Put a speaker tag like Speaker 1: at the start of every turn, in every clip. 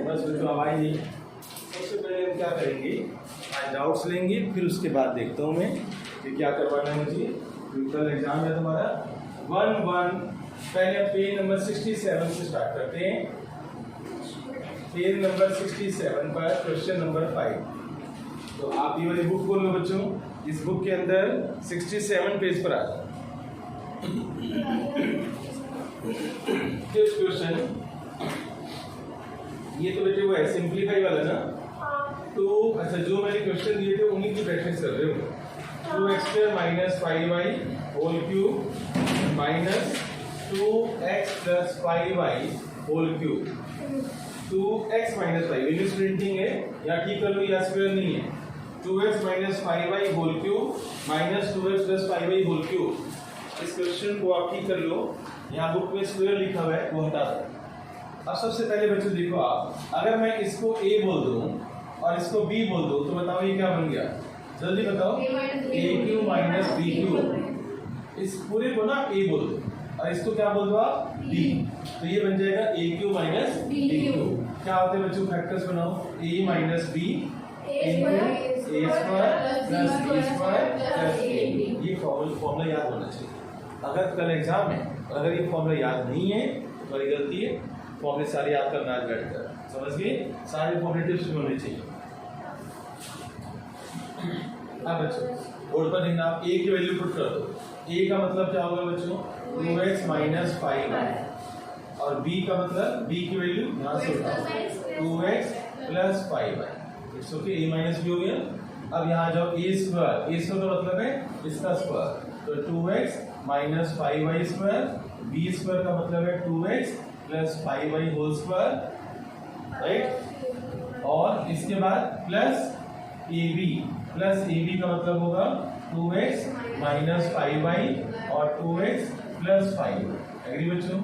Speaker 1: बस बच्चों अब आएंगे। सबसे पहले हम क्या करेंगे, आज डाउट्स लेंगे, फिर उसके बाद देखता हूँ मैं कि क्या करवाना है मुझे। कल एग्जाम है तुम्हारा 1-1। पहले पेज नंबर 67 से स्टार्ट करते हैं। पेज नंबर 67 पर क्वेश्चन नंबर 5। तो आप ये वाली बुक खोल लो बच्चों। इस बुक के अंदर 67 पेज पर आ जाओ। क्वेश्चन ये तो बेटे वो है सिंप्लीफाई वाला ना। तो अच्छा, जो मैंने क्वेश्चन दिए थे उन्हीं की प्रैक्टिस कर रहे हो। 2x² - 5y whole cube minus 2x + 5y whole cube. 2x - 5 English printing है, या ठीक कर लो, या स्क्वायर नहीं है। 2x - 5y whole cube minus 2x + 5y whole cube. इस क्वेश्चन को आप ठीक कर लो। यहाँ बुक में स्क्वायर लिखा हुआ है, वो हटा दो। अब सबसे पहले बच्चों देखो, आप अगर मैं इसको a बोल दूं और इसको b बोल दूं तो बताओ ये क्या बन गया, जल्दी बताओ। a³ - b³। इस पूरे को ना a बोल दो और इसको क्या बोल दो आप, b। तो ये बन जाएगा a³ - b³। क्या होते हैं बच्चों, फैक्टर्स बनाओ। a - b * a² + b² + ab। ये फॉर्मूला याद होना चाहिए। अगर कल एग्जाम है अगर ये फॉर्मूला याद नहीं है तो बड़ी गलती है। फॉर्मूले सारे याद करना आज बैठकर, समझ गए। सारे फॉर्मुलेटिव्स भी होने चाहिए। अब बच्चों बोर्ड पर देखना, आप a की वैल्यू पुट कर दो। a का मतलब क्या होगा बच्चों, 2x - 5y। और b का मतलब b की वैल्यू यहाँ से उठाओ, 2x + 5y। It's okay, a - b हो गया। अब यहाँ जाओ, a² का मतलब है इसका स्क्वायर, तो 2x - 5y²। b² का मतलब है 2x + 5y whole square, right. और इसके बाद प्लस ab का मतलब होगा 2x - 5y और 2x + 5y। एग्री बच्चों,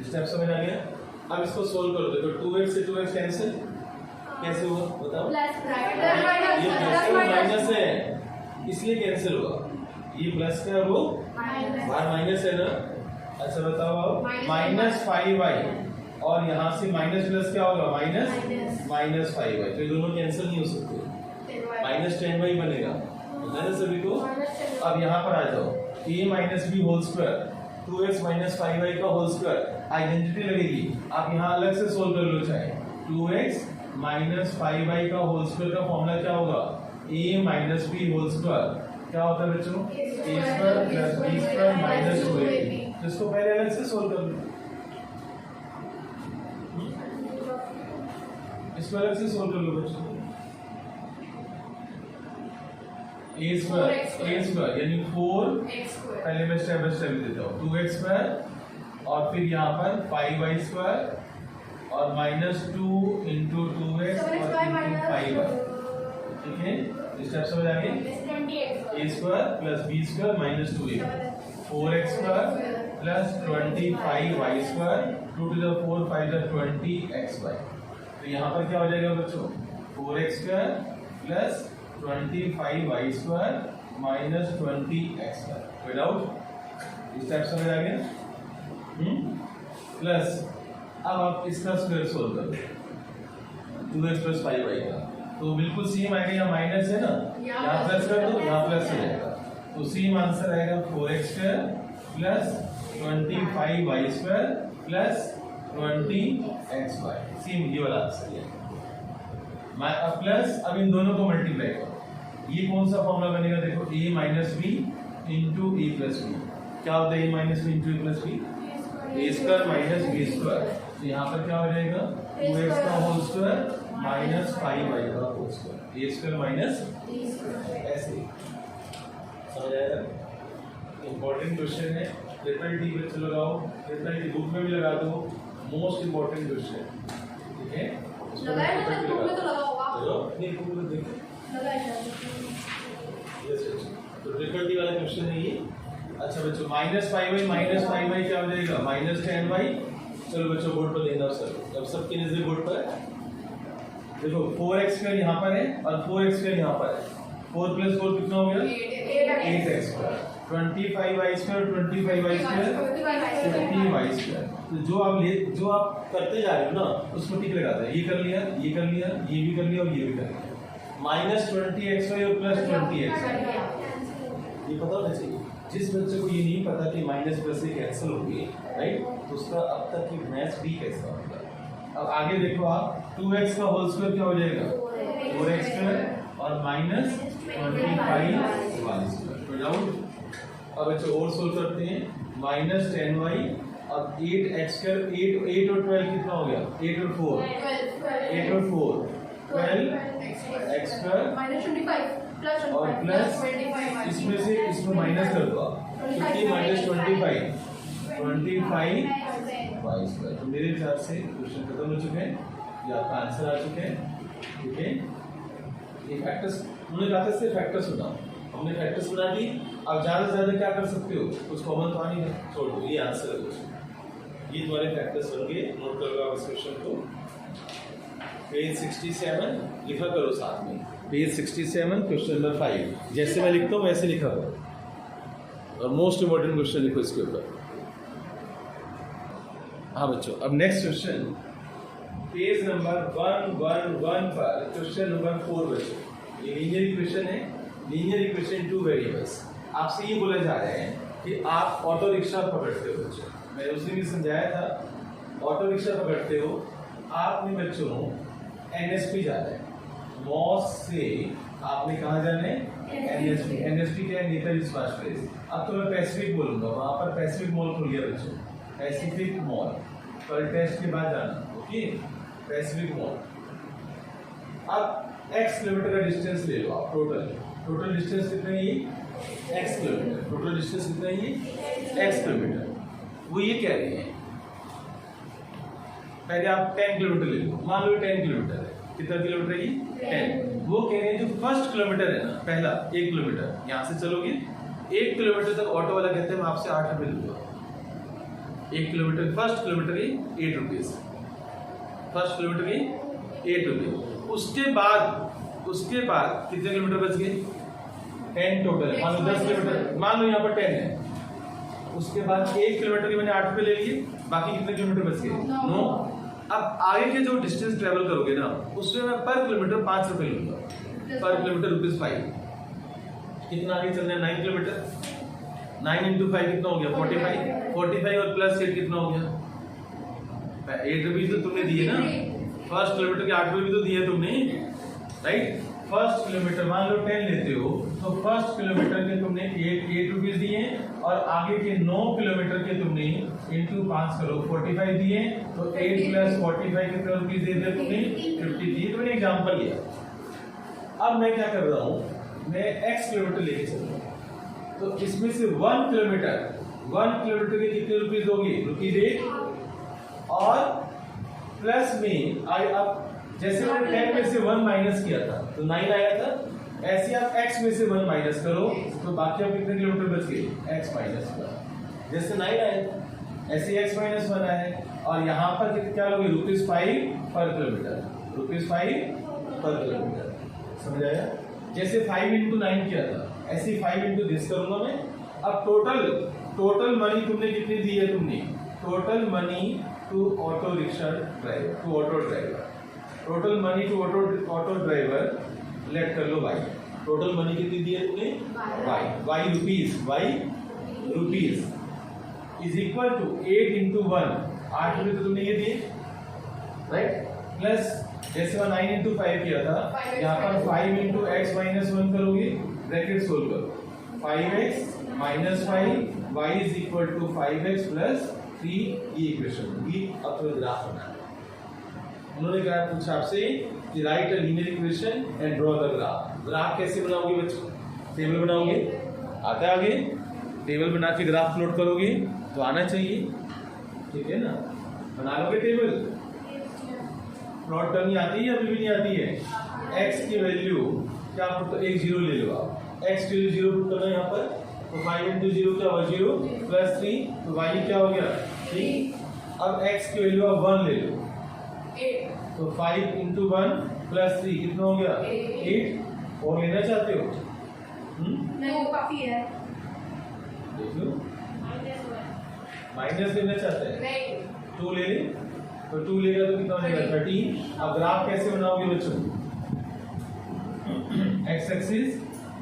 Speaker 1: स्टेप समझ आ गया। अब इसको सोल्व करो। देखो 2x से 2x कैंसिल, कैसे हुआ बताओ। ये प्लस माइनस है इसलिए कैंसिल हुआ। ये प्लस का रो बाहर माइनस है ना। अच्छा बताओ अब, -5y और यहाँ से माइनस प्लस क्या होगा, -5y। तो ये दोनों कैंसिल नहीं हो सकते, -10y बनेगा, है ना सभी को। अब यहाँ पर आ जाओ, a - b whole square, 2x - 5y का होल स्क्वायर, आइडेंटिटी लगेगी। आप यहाँ अलग से सोल्व कर लो चाहे। 2x - 5y का होल स्क्वायर का फॉर्मूला क्या होगा, a - b होल स्क्वायर। क्या होता है बच्चों, a² + b² - 2ab। इसको पहले अलग से सोल्व कर लो, इसको अलग से सोल्व कर लो बच्चों। a² यानी 4, पहले मैं स्टेप बाय स्टेप देता हूँ। 2x² और फिर यहाँ पर 5y² और -2 × 2x और 5y। ठीक है, स्टेप समझ आ गए। a² + b² - 2ab। 4x² + 25y², 2 to the 4 5 the 20xy। तो यहाँ पर क्या हो जाएगा बच्चों, 4x² + 25y² - 20xy। Without step समझ आ गया। प्लस अब आप इसका स्क्वायर सोल्व करो, 2x + 5y का। तो बिल्कुल सेम आएगा, यहाँ माइनस है ना, यहाँ प्लस कर दो, यहाँ प्लस हो जाएगा। तो सेम आंसर आएगा 4x² + 25y² + 20xy। सेम ये वाला आंसर है। मैं अब प्लस, अब इन दोनों को मल्टीप्लाई करो। ये कौन सा फॉर्मूला बनेगा, देखो, a - b × a + b। क्या होता है a - b × a + b, a² - b²। तो यहाँ पर क्या हो जाएगा, 2x का होल स्क्वायर - 5y का होल स्क्वायर, a² - b²। ऐसे समझ आएगा। इंपॉर्टेंट क्वेश्चन है, ट्रिपल टी पे लगाओ, ट्रिपल टी बुक में भी लगा दो। मोस्ट इंपॉर्टेंट क्वेश्चन, ठीक है।
Speaker 2: लगाया ना बुक में तो लगा होगा।
Speaker 1: चलो नहीं बुक में देखो
Speaker 2: लगाया।
Speaker 1: यस, तो ट्रिपल टी वाला क्वेश्चन है ये। अच्छा बच्चों, -5y क्या हो जाएगा, -10y। चलो बच्चों बोर्ड पर देखना सर, अब सबके नजर बोर्ड पर देखो। 4x² यहाँ पर है और 4x² यहाँ पर है। 4 + 4 कितना हो गया, 8x²। 25y² 25y², 50y²। तो जो आप करते जा रहे हो ना उसको टिक लगाते हैं। ये कर लिया, ये कर लिया, ये भी कर लिया और ये भी कर लिया। -20xy और +20xy, ये पता होना चाहिए। जिस बच्चे को ये नहीं पता कि माइनस प्लस से कैंसिल होगी, राइट, तो उसका अब तक की मैथ्स भी कैसा होगा। अब आगे देखो आप, 2x का होल स्क्वायर क्या हो जाएगा, 4x² और -25y²। अब बच्चे और सोल्व करते हैं। -10y और 8x², 8 और 12 कितना हो गया, 8 और 4, 8 और 4 12x² और प्लस इसमें से इसमें माइनस कर दो आप, 50 - 25 25y²। तो मेरे हिसाब से क्वेश्चन खत्म हो चुके हैं, ये आपका आंसर आ चुके हैं। ठीक है, ये फैक्टर्स उन्होंने कहा था, सिर्फ फैक्टर्स बनाओ, हमने फैक्टर्स बना दी। अब ज्यादा से ज्यादा क्या कर सकते हो, कुछ कॉमन तो नहीं है, छोड़ दो, ये आंसर है क्वेश्चन। ये तुम्हारे फैक्टर्स बन गए, नोट कर लो आप इस क्वेश्चन को। पेज 67 लिखा करो साथ में, पेज 67 क्वेश्चन नंबर 5। जैसे मैं लिखता हूँ वैसे लिखा करो, और मोस्ट इम्पोर्टेंट क्वेश्चन लिखो इसके ऊपर। हाँ बच्चों, अब नेक्स्ट क्वेश्चन पेज नंबर 111 पर क्वेश्चन नंबर 4 बच्चों। ये लीनियर इक्वेशन है, लीनियर इक्वेशन 2 वेरिएबल्स। आपसे ये बोला जा रहा है कि आप ऑटो रिक्शा पकड़ते हो बच्चों, मैंने उस दिन भी समझाया था। ऑटो रिक्शा पकड़ते हो, आपने बच्चों एनएसपी जाना है, मॉस से आपने कहाँ जाना है, एनएसपी। एनएसपी क्या है, नेताजी सुभाष प्लेस। अब तो मैं पैसिफिक बोलूंगा, वहां पर पैसिफिक मॉल खुल गया बच्चों, पैसिफिक मॉल। कल टेस्ट के बाद जाना, ओके, पैसिफिक मॉल। अब x किलोमीटर का डिस्टेंस ले लो आप, टोटल डिस्टेंस कितना है, ये x किलोमीटर। टोटल डिस्टेंस कितना है, ये x किलोमीटर। वो ये कह रहे हैं, पहले आप 10 किलोमीटर ले लो, मान लो 10 किलोमीटर है। कितना किलोमीटर है ये, 10। वो कह रहे हैं जो फर्स्ट किलोमीटर है ना, पहला 1 किलोमीटर, यहाँ से चलोगे 1 किलोमीटर तक ऑटो वाला कहते हैं मैं आपसे 8 रुपये लूंगा। 1 किलोमीटर, फर्स्ट किलोमीटर की 8 रुपीज, फर्स्ट किलोमीटर की 8 रुपये। उसके बाद कितने किलोमीटर बच गए, 10 टोटल। मान लो 10 किलोमीटर, मान लो यहाँ पर 10 है। उसके बाद 1 किलोमीटर के मैंने 8 रुपये ले लिए, बाकी कितने किलोमीटर बच गए, 9। अब आगे के जो डिस्टेंस ट्रेवल करोगे ना, उसमें मैं पर किलोमीटर 5 रुपये लूंगा, पर किलोमीटर ₹5। कितना आगे चलना है, 9 किलोमीटर। 9 × 5 कितना हो गया, 45। 45 और प्लस 8 कितना हो गया, 8 रुपीज तो तुमने दिए ना, फर्स्ट किलोमीटर के 8 रुपये भी तो दिए तुमने, राइट। फर्स्ट किलोमीटर मान लो 10 लेते हो, तो फर्स्ट किलोमीटर के तुमने 8 रुपीज दिए, और आगे के 9 किलोमीटर के तुमने इंटू 5 करो 45 दिए, तो 8 + 45 कितने रुपीज दे दिए तुमने, 50 दिए। तो मैंने एग्जाम्पल लिया। अब मैं क्या कर रहा हूँ, मैं x किलोमीटर लेके चल रहा हूँ, तो इसमें से 1 किलोमीटर के कितने रुपीज दोगे, ₹8। और प्लस में अब जैसे मैंने 10 में से 1 माइनस किया था तो 9 आया था, ऐसे आप x में से 1 माइनस करो तो बाकी आप कितने किलोमीटर बच गए, x - 1। जैसे 9 आया था ऐसे x - 1 आया है। और यहाँ पर क्या लोगे, ₹5 पर किलोमीटर, ₹5 पर किलोमीटर। समझ आया, जैसे 5 × 9 किया था, ऐसे 5 × दिस करूंगा मैं। अब टोटल मनी तुमने कितनी दी है, तुमने total money to auto rickshaw driver, to auto driver, total money to auto driver let कर लो y। टोटल मनी कितनी दी है तुमने, y rupees is equal to 8 × 1, 8 रुपये तो तुमने ये दिए, राइट। प्लस जैसे 9 × 5 किया था, यहाँ पर 5 × x - 1 करोगे, ब्रैकेट सोल्व करो, 5x - 5 y is equal to 5x + 3। ये इक्वेशन होगी। अब तो ग्राफ बनाना, उन्होंने क्या पूछा आपसे कि right a linear equation and draw the graph. Graph कैसे बनाओगे बच्चों, टेबल बनाओगे, आता है आगे, टेबल बना के ग्राफ प्लॉट करोगे तो आना चाहिए, ठीक है ना। बना लोगे टेबल, प्लॉट करनी आती है, अभी भी नहीं आती है। x की वैल्यू क्या पुट, एक 0 ले लो आप, x के लिए 0 पुट करना है यहाँ पर, तो 5 × 0 क्या हुआ, 0 + 3, तो y क्या हो गया, 3। अब x की वैल्यू आप 1 ले लो,
Speaker 2: 8,
Speaker 1: तो 5 × 1 + 3 कितना हो गया, 8। और लेना चाहते हो,
Speaker 2: नहीं वो काफी है,
Speaker 1: देखो माइनस लेना चाहते हैं
Speaker 2: नहीं
Speaker 1: 2 ले ले तो 2 लेगा तो कितना हो जाएगा 13। अब ग्राफ कैसे बनाओगे बच्चों x axis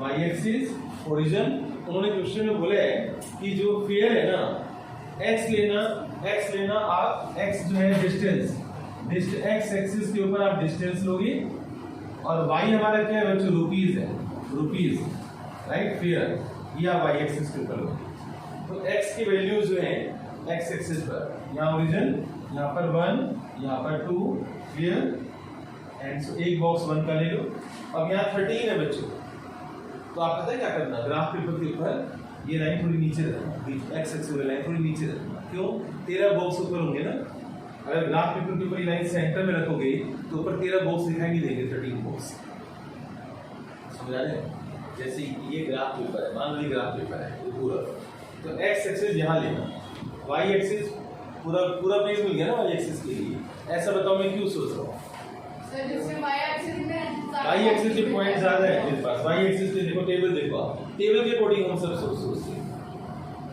Speaker 1: y axis origin. उन्होंने क्वेश्चन में बोला है कि जो फेयर है ना x लेना आप x जो है डिस्टेंस x एक्सिस के ऊपर आप डिस्टेंस लोगे और y हमारा क्या है बच्चों रुपीस है रुपीस राइट फेयर ये आप y एक्सिस के ऊपर लोगे। तो x की वैल्यू जो है x एक्सिस पर यहाँ ओरिजिन यहाँ पर 1 यहाँ पर 2 क्लियर एंड सो एक बॉक्स 1 का ले लो। अब यहाँ 13 है बच्चों तो आप पता है क्या करना ग्राफ पेपर के ऊपर ये लाइन थोड़ी नीचे रखना x एक्सिस वाली लाइन थोड़ी नीचे रखना। क्यों 13 बॉक्स ऊपर होंगे ना अगर ग्राफ पेपर के ऊपर ये लाइन सेंटर में रखोगे तो ऊपर 13 बॉक्स दिखाई नहीं देंगे 13 बॉक्स समझ आ रहे हैं। जैसे ये ग्राफ पेपर है मान लीजिए ग्राफ पेपर है ये पूरा तो x एक्सिस यहाँ लेना y एक्सिस पूरा पेज मिल गया ना y एक्सिस के लिए। ऐसा बताओ मैं क्यों सोच रहा हूँ
Speaker 2: सर जिसमें y एक्सिस में
Speaker 1: y एक्सिस के पॉइंट ज्यादा है मेरे पास y एक्सिस पे देखो टेबल देखो आप टेबल के अकॉर्डिंग हम सब सोचते हैं।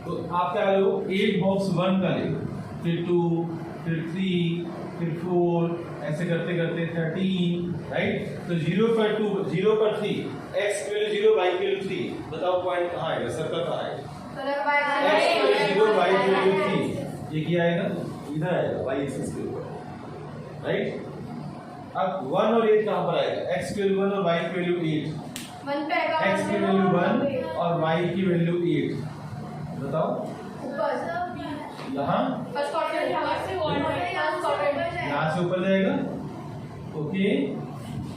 Speaker 1: तो आप क्या लो एक बॉक्स 1 का ले फिर 2 फिर 3 फिर 4 ऐसे करते करते 13 राइट। तो 0 पर 2 0 पर 3 x के लिए 0 y के लिए 3 बताओ पॉइंट कहाँ आएगा सर्कल कहाँ आएगा x के लिए 0 y के लिए 3 ये क्या आएगा इधर आएगा y एक्सिस के ऊपर राइट। अब 1 और 8 कहाँ पर आएगा x की वैल्यू 1 और y की वैल्यू 8
Speaker 2: 1 पे आएगा
Speaker 1: x की वैल्यू 1 और y की वैल्यू 8 बताओ
Speaker 2: ऊपर
Speaker 1: यहाँ
Speaker 2: फर्स्ट क्वाड्रेंट यहाँ से फर्स्ट क्वाड्रेंट
Speaker 1: यहाँ से ऊपर जाएगा ओके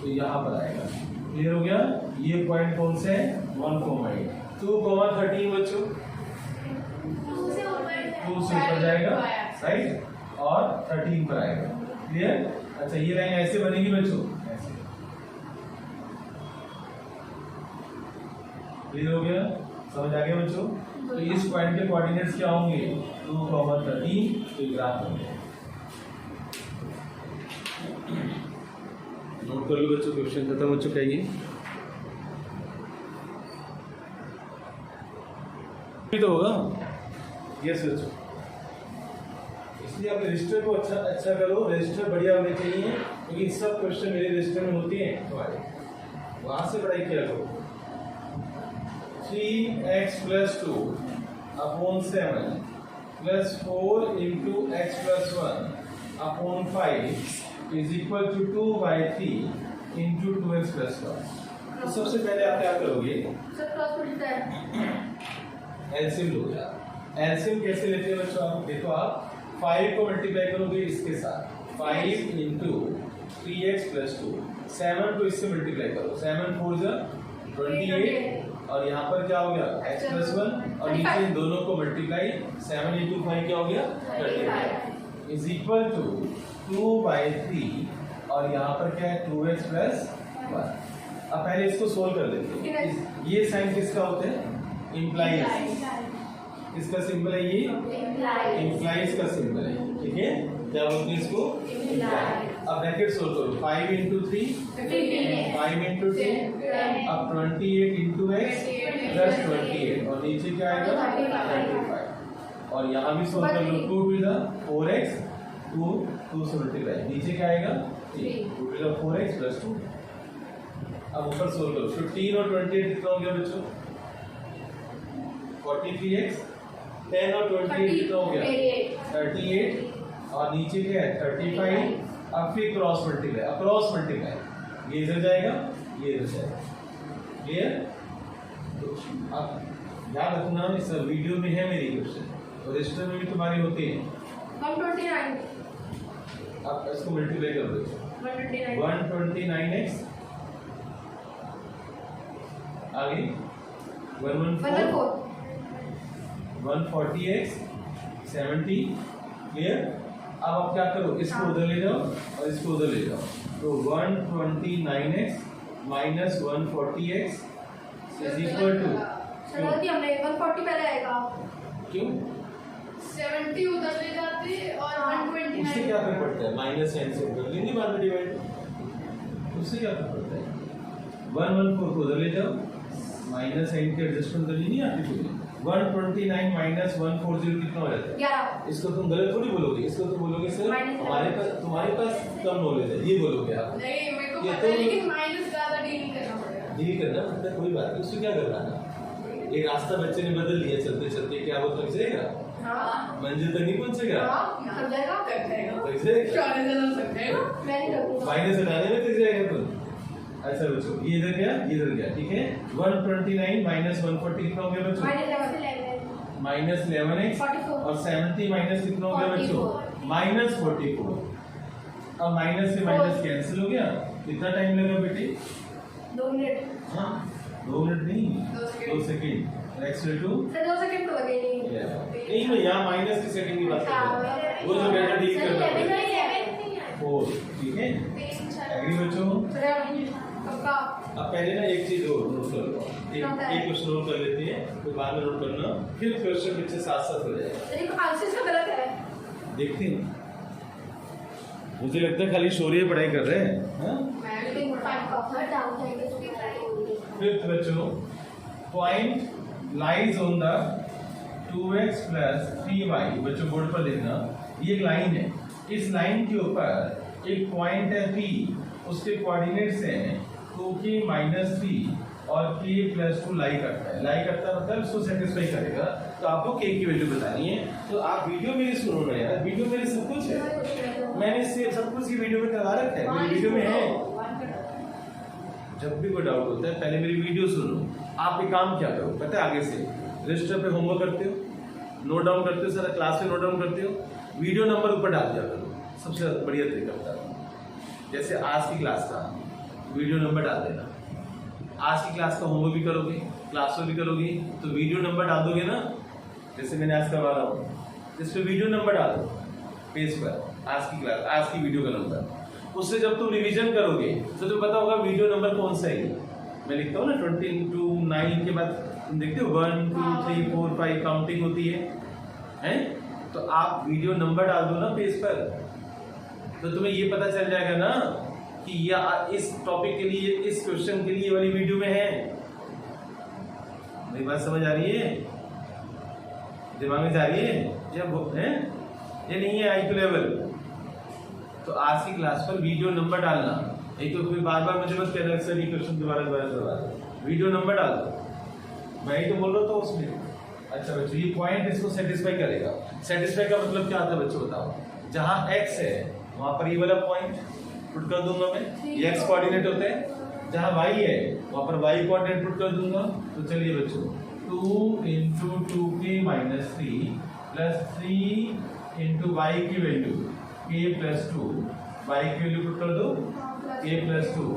Speaker 1: तो यहाँ पर आएगा क्लियर हो गया। ये पॉइंट कौन से है 1,8 2,13 बच्चों 2 से ऊपर जाएगा राइट और 13 पर आएगा क्लियर। अच्छा ये लाइन ऐसे बनेगी बच्चों ऐसे क्लियर हो गया समझ आ गया बच्चों। तो इस पॉइंट के कोऑर्डिनेट्स क्या होंगे 2,13 तो ग्राफ बन गया। नोट कर लो बच्चों क्वेश्चन खत्म हो चुका है ये तो होगा यस बच्चों। इसलिए आप रजिस्टर को अच्छा करो रजिस्टर बढ़िया होने चाहिए क्योंकि सब क्वेश्चन मेरे रजिस्टर में होते हैं तुम्हारे वहां से पढ़ाई किया करो। 3x + 2 upon 7 + 4 into x + 1 upon 5 is equal to 2/3 into 2x + 1। तो सबसे पहले आप क्या करोगे
Speaker 2: सर क्रॉस मिलता है
Speaker 1: एलसीएम लोगे। एलसीएम कैसे लेते हैं बच्चों आप देखो आप 5 को मल्टीप्लाई करोगे इसके साथ 5 into 3x + 2 7 को इससे मल्टीप्लाई करो 7 4 जा 28 और यहाँ पर क्या हो गया x + 1 और नीचे इन दोनों को मल्टीप्लाई 7 into 5 क्या हो गया 35 इज इक्वल टू 2/3 और यहाँ पर क्या है 2x + 1। अब पहले इसको सोल्व कर लेते हैं। ये साइन किसका होता है इम्प्लाइज इसका सिंबल है ये इम्प्लाइज का सिंबल है ठीक है क्या बोलते हैं इसको अब ब्रैकेट सोल्व करो 5 into 3 5 into 2 अब 28 into x + 28 और नीचे क्या आएगा 35 और यहाँ भी सोल्व कर लो 2 to the 4x 2 से मल्टीप्लाई नीचे क्या आएगा 3 2 to the 4x + 2। अब ऊपर सोल्व करो 15 और 28 कितना हो गया बच्चों 43x 10 और 28 कितना हो गया 38 और नीचे क्या है 35। अब फिर क्रॉस मल्टीप्लाई ये इधर जाएगा ये इधर जाएगा क्लियर। तो अब याद रखना इस वीडियो में है मेरी क्वेश्चन और रजिस्टर में भी तुम्हारे होते हैं
Speaker 2: 129
Speaker 1: अब इसको मल्टीप्लाई कर दो 129x आगे 114 140x 70 क्लियर। अब आप क्या करो इसको उधर ले जाओ और इसको उधर ले जाओ तो 129x - 140x is equal to
Speaker 2: गलती हमने 140 पहले आएगा
Speaker 1: क्यों
Speaker 2: 70 उधर ले जाते और 129
Speaker 1: उससे क्या फर्क पड़ता है माइनस साइन से कर लेंगे बाद में डिवाइड उससे क्या फर्क पड़ता है 114 को उधर ले जाओ माइनस साइन के एडजस्टमेंट करनी नहीं आती कोई 129 माइनस 140 कितना हो जाता है?
Speaker 2: 11।
Speaker 1: इसको तुम गलत थोड़ी बोलोगे, इसको तुम बोलोगे सर तुम्हारे पास कम नॉलेज है, ये बोलोगे आप।
Speaker 2: नहीं मेरे को
Speaker 1: ये
Speaker 2: पता है
Speaker 1: तो-
Speaker 2: लेकिन माइनस ज्यादा डील करना पड़ेगा।
Speaker 1: यही करना मतलब कोई बात नहीं, उससे क्या करना है ना। एक रास्ता बच्चे ने बदल लिया चलते चलते, क्या वो थक जाएगा?
Speaker 2: हाँ
Speaker 1: मंजिल तक नहीं पहुंचेगा?
Speaker 2: हाँ थक जाएगा थक जाएगा
Speaker 1: थक जाएगा?
Speaker 2: सारे जन थक जाएगा। मैं नहीं करूँगा।
Speaker 1: माइनस हटाने में थक जाएगा तुम। अच्छा बच्चों ये इधर गया ये इधर गया, ठीक है। 129 माइनस 140 कितना हो गया बच्चों? Minus 11x
Speaker 2: 44।
Speaker 1: और 70 माइनस कितना हो गया बच्चों?
Speaker 2: 44।
Speaker 1: माइनस 44। अब माइनस से माइनस कैंसिल हो गया। कितना टाइम लगा बेटी?
Speaker 2: 2 मिनट।
Speaker 1: हाँ 2 मिनट नहीं,
Speaker 2: 2 second.
Speaker 1: 2 second. Next to
Speaker 2: sir 2 second तो लगे नहीं।
Speaker 1: नहीं मैं यहाँ माइनस की सेटिंग की बात कर रहा हूँ, वो जो बेटा डील कर रहा है 4, ठीक है। एग्री बच्चों? अब पहले ना एक चीज और नोट कर लो, एक क्वेश्चन नोट कर लेते हैं, फिर बाद में नोट करना, फिर क्वेश्चन पीछे साथ साथ हो जाएगा।
Speaker 2: आंसर इसका गलत है।
Speaker 1: देखते हैं, मुझे लगता है खाली शौर्य पढ़ाई कर रहे हैं, हाँ? फिफ्थ बच्चों, point lies on the 2x plus 3y, बच्चों बोर्ड पर लिखना, ये एक लाइन है, इस लाइन के ऊपर एक पॉइंट है P, उसके कोऑर्डिनेट्स हैं 2k माइनस 3 और k प्लस 2 लाई करता है, लाई करता है मतलब इसको सेटिस्फाई करेगा। तो आपको k की वैल्यू बतानी है, तो आप वीडियो मेरी सुनो ना यार, वीडियो मेरी सब कुछ है, मैंने इससे सब कुछ की वीडियो में करवा रखा है, मेरी वीडियो में है। जब भी कोई डाउट होता है पहले मेरी वीडियो सुनो। आप एक काम क्या करो पता है, आगे से रजिस्टर पे होमवर्क करते हो, नोट डाउन करते हो, सारा क्लास में नोट डाउन करते हो, वीडियो नंबर ऊपर डाल दिया करो, सबसे बढ़िया तरीका होता है। जैसे आज की क्लास का वीडियो नंबर डाल देना, आज की क्लास का होमवर्क भी करोगे, क्लास में भी करोगे, तो वीडियो नंबर डाल दोगे ना, जैसे मैंने आज करवा रहा हूँ, इस पे वीडियो नंबर डाल दो पेज पर, आज की क्लास आज की वीडियो का नंबर, उससे जब तुम रिवीजन करोगे तो तुम्हें पता होगा वीडियो नंबर कौन सा है। मैं लिखता हूँ ना 20 to 9 के बाद तुम देखते हो 1 2 3 4 5 काउंटिंग होती है, हैं? तो आप वीडियो नंबर डाल दो ना पेज पर, तो तुम्हें ये पता चल जाएगा ना कि या इस टॉपिक के लिए, इस क्वेश्चन के लिए वाली वीडियो में है। मेरी बात समझ आ रही है? दिमाग में जा रही है? जब है ये नहीं है IQ लेवल, तो आज की क्लास पर वीडियो नंबर डालना, नहीं तो फिर बार बार मुझे मत कहना सर ये क्वेश्चन दोबारा करवा दो, वीडियो नंबर डाल दो, मैं ही तो बोल रहा था उसमें। अच्छा बच्चों ये पॉइंट इसको सेटिस्फाई करेगा। सेटिस्फाई का मतलब क्या आता है बच्चों बताओ? जहां x है वहां पर ये वाला पॉइंट पुट कर दूंगा मैं, ये x कोऑर्डिनेट होते हैं, जहां y है वहां पर y कोऑर्डिनेट पुट कर दूंगा। तो चलिए बच्चों 2 into 2k minus 3 plus 3 into y की वैल्यू k plus 2, y की वैल्यू पुट कर दो k plus 2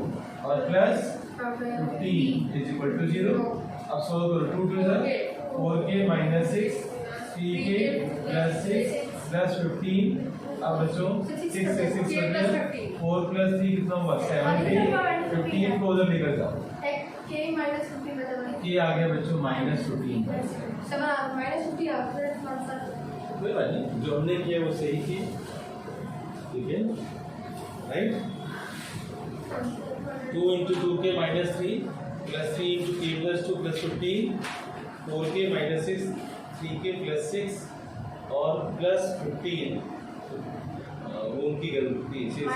Speaker 1: और प्लस 15 is equal to 0। अब सॉल्व करो, 2 2 4k minus 6 3k plus 6 plus 15। अब बच्चों 6 से 6 बच गया, 4 plus 3 कितना हुआ 17, 15 को उधर लेकर जाओ, k आ गया बच्चों -15। कोई बात नहीं, जो हमने किया वो सही किया, ठीक है right. 2 into 2k minus 3 plus 3 into k plus 2 plus 15, 4k minus 6 3k plus 6 और प्लस 15, वो उनकी गलती, 7 गायब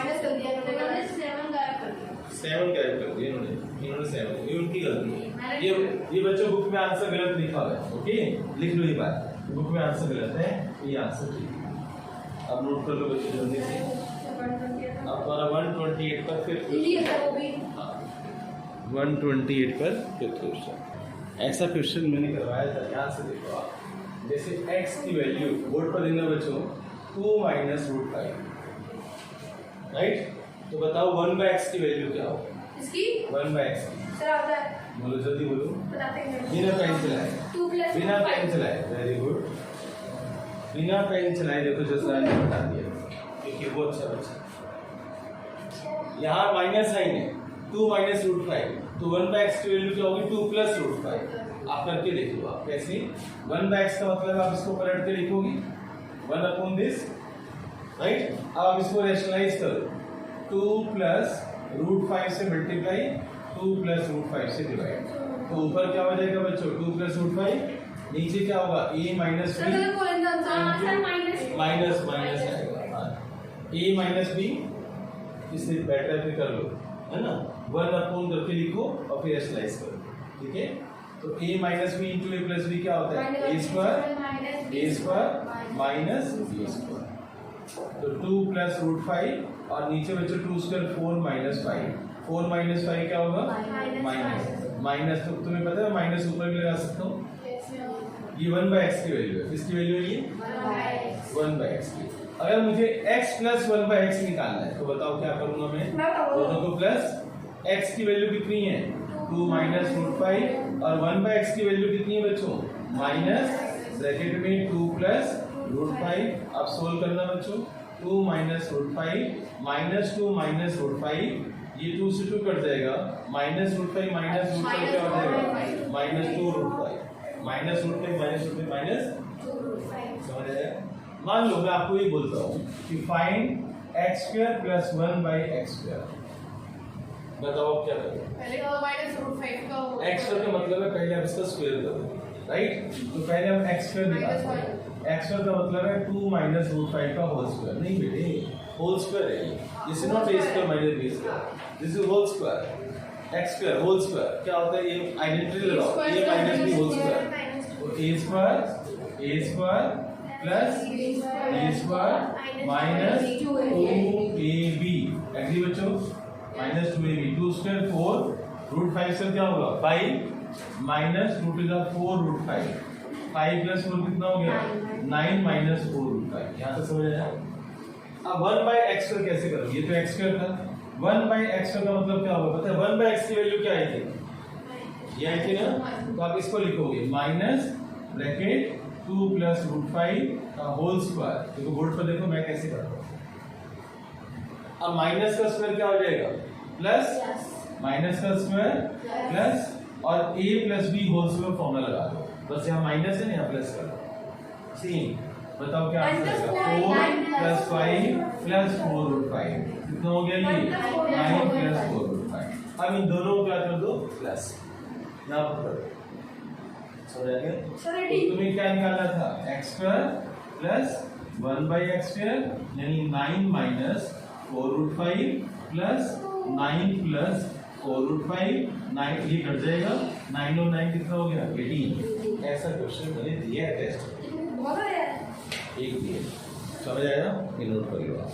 Speaker 1: कर दिया इन्होंने 7, ये उनकी गलती है। ये बच्चों बुक में आंसर गलत लिखा हुआ है, ओके लिख लो ये बात, बुक में आंसर गलत है, ये आंसर ठीक है। अब नोट कर लो बच्चों जल्दी से। अब हमारा 128 पर फिर 128 पर फिफ्थ क्वेश्चन, ऐसा क्वेश्चन मैंने करवाया था, ध्यान से देखो आप। जैसे x की वैल्यू बोर्ड पर देना बच्चों 2 minus √5, राइट। तो बताओ 1/x की वैल्यू क्या हो?
Speaker 2: इसकी
Speaker 1: 1/x की
Speaker 2: सर आता है,
Speaker 1: बोलो जल्दी बोलो,
Speaker 2: बताते हैं।
Speaker 1: बिना पेन चलाए,
Speaker 2: 2 plus
Speaker 1: बिना पेन चलाए, वेरी गुड, बिना पेन चलाए देखो जैसा मैंने बता दिया, क्योंकि वो अच्छा बच्चा। यहाँ माइनस साइन है, 2 minus √5, तो 1/x की वैल्यू क्या होगी 2 plus √5। आप करके देख लो, आप कैसे 1/x का मतलब आप इसको पलट के लिखोगे 1 upon this, राइट। अब आप इसको रैशनलाइज करो, 2 plus √5 से मल्टीप्लाई, 2 plus √5 से डिवाइड, तो ऊपर क्या हो जाएगा बच्चों 2 plus √5 नीचे क्या होगा a minus
Speaker 2: sir
Speaker 1: B
Speaker 2: colour बोलेंगे आंसर
Speaker 3: सर माइनस
Speaker 1: माइनस आएगा a माइनस बी, इसे बेटर भी कर लो, है ना, 1 अपॉन करके लिखो और फिर स्लाइस करो, ठीक है। तो a minus B into a plus B क्या होता है, a square minus b square. तो 2 प्लस रूट 5 और नीचे बच्चों 2 स्क्वायर 4 माइनस 5, 4 माइनस 5 क्या होगा, माइनस। तो तुम्हें पता है माइनस ऊपर भी लगा सकता हूँ, ये 1/x की वैल्यू है, किसकी वैल्यू है ये 1/x की। अगर मुझे x प्लस 1/x निकालना है तो बताओ क्या करूंगा मैं, दोनों को प्लस, x की वैल्यू कितनी है 2 माइनस रूट 5 और 1/x की वैल्यू कितनी है बच्चों, माइनस ब्रैकेट में 2 प्लस रूट 5। अब सोल्व करना बच्चों, 2 minus root 5 minus 2 minus root 5, ये 2 से 2 कट जाएगा, माइनस रूट 5 माइनस रूट 5 क्या हो जाएगा, minus 2 root 5, minus root 5 minus root 5 minus, समझ आया। मान लो मैं आपको ये बोलता हूँ कि find x square plus 1/x square, बताओ आप क्या करोगे।
Speaker 2: पहले तो माइनस रूट 5 का होगा,
Speaker 1: x स्क्वायर का मतलब है पहले आप इसका स्क्वायर करो, राइट। तो पहले हम x स्क्वायर निकालते हैं, x स्क्वायर का मतलब है 2 माइनस रूट 5 का होल स्क्वायर, नहीं बेटे होल स्क्वायर है, this is not a square minus b square, this is whole square. x square whole square क्या होता है, ये आइडेंटिटी लगाओ, a minus b whole square, तो a square plus a square minus 2ab, agree बच्चों, minus 2ab, 2 square 4 root 5 से क्या होगा 5 minus 2 to the 4 root 5, 5 plus 4 कितना हो गया 9 माइनस 4 रूट 5, यहाँ तक समझ आया। अब 1/x स्क्वायर कैसे करोगे, ये तो x स्क्वायर था, 1/x स्क्वायर का मतलब क्या होगा पता है, 1/x की वैल्यू क्या आई थी, ये आई थी ना, तो आप इसको लिखोगे माइनस ब्रैकेट 2 प्लस रूट 5 का होल स्क्वायर, देखो बोर्ड पर देखो मैं कैसे करता हूँ। अब माइनस का स्क्वायर क्या हो जाएगा, प्लस माइनस का स्क्वायर प्लस और a plus b whole square formula लगा दो, बस यहाँ माइनस है ना यहाँ प्लस कर दो, सेम। बताओ क्या आंसर है, 4 प्लस 5 प्लस 4 रूट 5 कितना हो गया ये 9 प्लस 4 रूट 5। अब इन दोनों को क्या कर दो प्लस, यहाँ पर कर दो, समझ आ गया। तो तुम्हें क्या निकालना था, x square plus 1/x square यानी 9 minus 4 root 5 plus 9 plus 4 root 5, 9 ये कट जाएगा, 9 और 9 कितना हो गया 18। ऐसा क्वेश्चन मैंने दिया है टेस्ट,
Speaker 2: बहुत है
Speaker 1: एक दिए, समझ आया, ये नोट कर लो आप।